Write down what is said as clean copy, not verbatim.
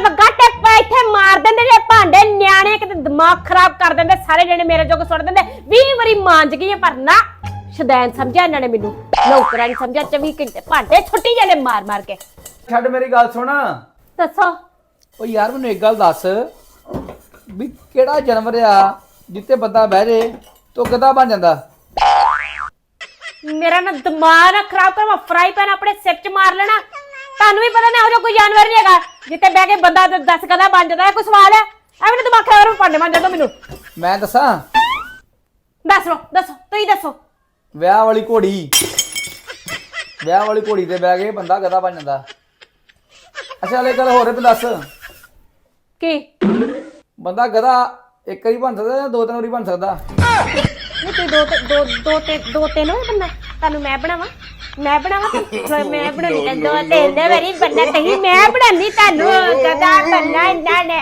वग्गा टेपा इत्थे मार देंदे जे भांडे न्याणे किते दिमाग खराब कर देंदे सारे जने मेरे जोग सुट देंदे 20 वारी मांज गई पर ना शदैन समझा इन्हां ने मेनू नौकरा नहीं समझा 24 घंटे भांडे छुट्टी जाने मार मार के ਛੱਡ ਮੇਰੀ ਗੱਲ ਸੁਣ दसो ਉਹ ਯਾਰ ਮੈਨੂੰ ਇੱਕ ਗੱਲ ਦੱਸ ਵੀ ਕਿਹੜਾ ਜਾਨਵਰ ਆ ਜਿੱਤੇ ਬੰਦਾ ਬਹਿ ਜੇ ਤੋ ਗਧਾ ਬਣ ਜਾਂਦਾ मेरा ना दिमाग ना खराब कर मैं फ्राई पैन अपने सिर च मार लेना ਤੁਹਾਨੂੰ ਵੀ ਪਤਾ ਨਾ ਉਹ ਕੋਈ ਜਾਨਵਰ ਨਹੀਂ ਹੈਗਾ ਜਿੱਤੇ ਬਹਿ ਕੇ ਬੰਦਾ 10 ਕਦਾ ਬਣ ਜਾਂਦਾ ਹੈ ਕੋਈ ਸਵਾਲ ਹੈ ਐਵੇਂ ਨਾ ਦਿਮਾਗ ਖਰਾਬ ਭਾਂਡੇ ਮਾਂਜ ਜਾਂਦਾ ਮੈਨੂੰ ਮੈਂ ਦੱਸਾਂ ਦੱਸੋ ਤੁਸੀਂ ਦੱਸੋ ਵਿਆਹ ਵਾਲੀ ਘੋੜੀ ਤੇ ਬਹਿ ਕੇ ਬੰਦਾ ਗਧਾ ਬਣ ਜਾਂਦਾ ਅੱਛਾ ਲੈ ਗੱਲ ਹੋਰ ਵੀ ਦੱਸ ਕੀ ਬੰਦਾ ਗਧਾ ਇੱਕ ਵਾਰੀ ਬਣ ਸਕਦਾ ਜਾਂ 2-3 ਵਾਰੀ ਬਣ ਸਕਦਾ ਨਹੀਂ ਤੂੰ ਦੋ ਤਿੰਨ ਹੋਏ ਬੰਦਾ ਤੁਹਾਨੂੰ ਮੈਂ ਬਣਾਵਾਂ ਮੈਂ ਬਣਾਉਣੀ ਤਾਂ 2-3 ਵਾਰੀ ਬੰਦਾ ਕਹੀਂ ਮੈਂ ਬਣਾਉਂਦੀ ਤੁਹਾਨੂੰ ਗਧਾ ਬੰਨਾ ਇਹਨਾਂ ਨੇ